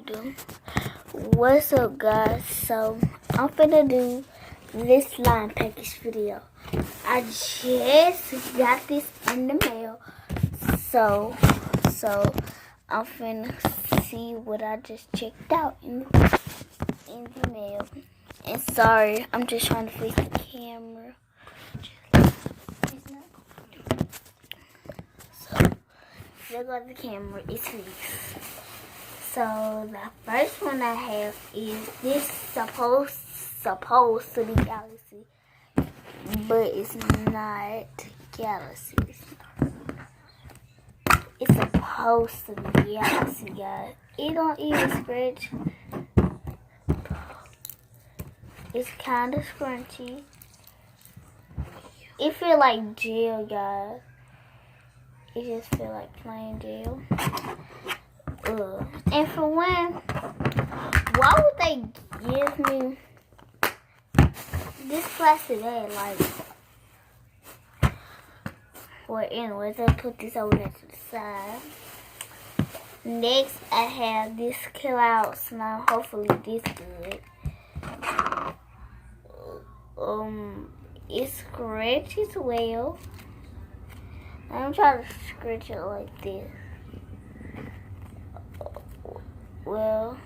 do. What's up, guys? So I'm finna do this slime package video. I just got this in the mail, so I'm finna see what I just checked out in the mail. And sorry, I'm just trying to fix the camera. So there goes the camera. It's fixed. So the first one I have is this supposed to be Galaxy, but it's not Galaxy. It's supposed to be Galaxy, guys. It don't even scratch. It's kind of scrunchy. It feel like gel, guys. It just feel like plain gel. And for one, why would they give me this plastic bag? Like, well, anyways, I put this over there to the side. Next, I have this Cloud Slime. Hopefully, this good. It scratches well. I'm trying to scratch it like this. Well,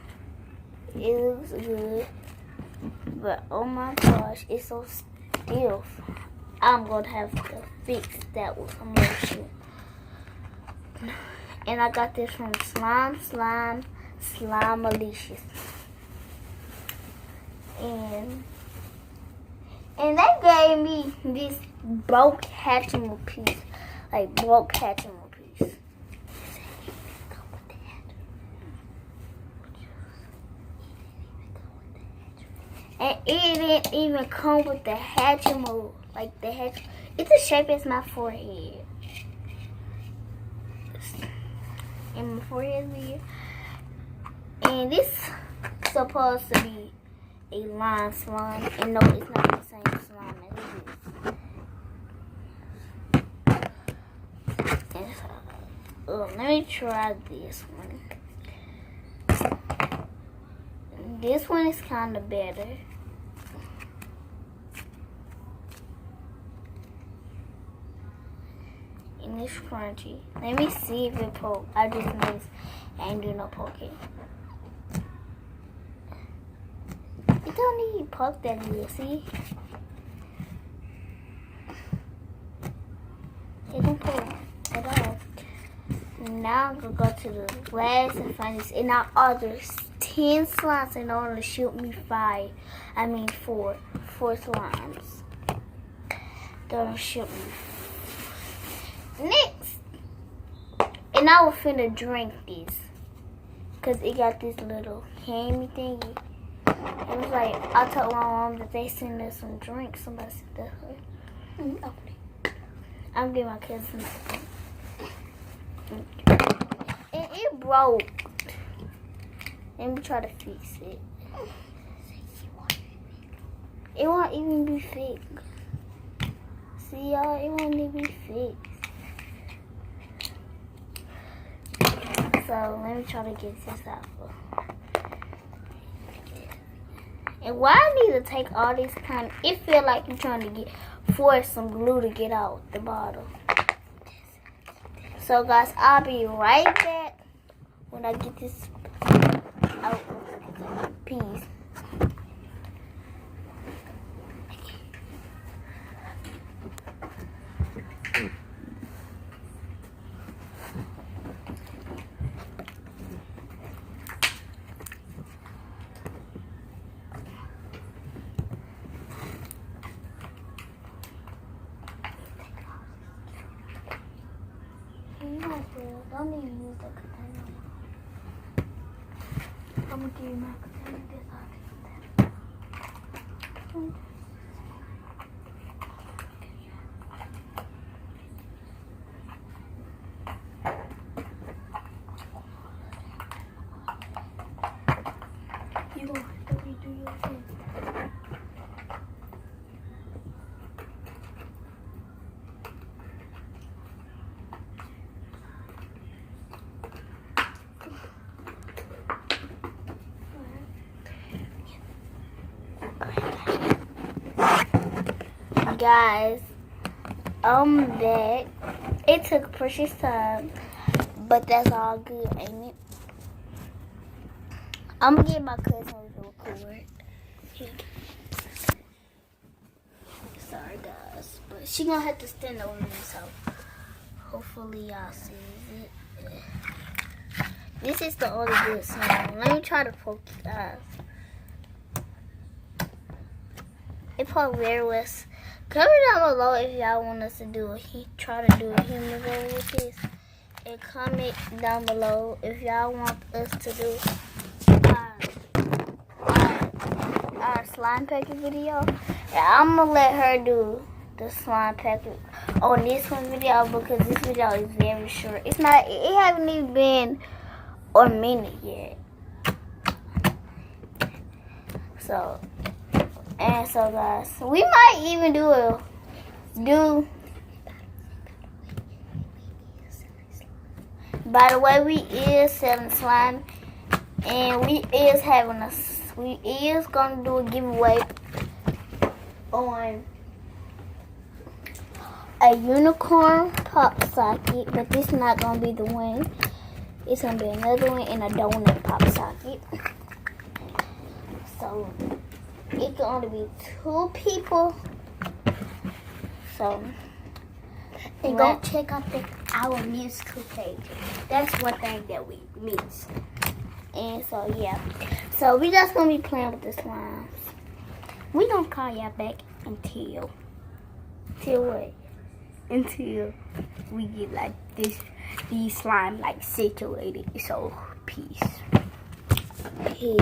it looks good, but oh my gosh, it's so stiff. I'm gonna have to fix that with some lotion. And I got this from Slimalicious. And they gave me this bulk Hatchimal piece, like bulk Hatchimal piece. And it didn't even come with the Hatchimal, like the hatch. It's the shape as my forehead. And my forehead is here. And this supposed to be a lime slime. And no, it's not the same slime as it is. And let me try this one. This one is kind of better. And it's crunchy. Let me see if it poke. I just noticed I ain't do no poking. It don't need poke that good, see? It don't poke at all. Now I'm gonna go to the last and finest. And I ordered 10 slimes in order to shoot me 4 slimes. Don't shoot me. Next, and I was finna drink this, cause it got this little candy thingy. It was like, I told my mom that they sent us some drinks. Somebody sent that her. I'm getting my cousin. And it broke. Let me try to fix it. It won't even be fixed. See y'all, it won't even be fixed. So let me try to get this out. And why I need to take all these it feel like you're trying to force some glue to get out the bottle. So guys, I'll be right back when I get this out of the piece. Don't even use the container. I'm gonna give you my container. This I'll take that. You gonna have to redo your thing. Guys, I'm back. It took precious time, but that's all good, ain't it? I'm gonna get my cousin to record. Sorry, guys, but she gonna have to stand over me, so hopefully y'all see it. This is the only good song. Let me try to focus, guys. It probably very less. Comment down below if y'all want us to try to do a human role with this. And comment down below if y'all want us to do our slime packet video. And I'm gonna let her do the slime packet on this one video because this video is very short. It haven't even been a minute yet. So guys, we might even by the way, we is selling slime, and we is gonna do a giveaway on a unicorn pop socket, but this is not gonna be the one. It's gonna be another one in a donut pop socket. So it can only be 2 people. So and go check out our musical page. That's one thing that we miss. And so yeah. So we just gonna be playing with the slimes. We gonna call y'all back until what? Until we get like these slime like situated. So peace. Peace.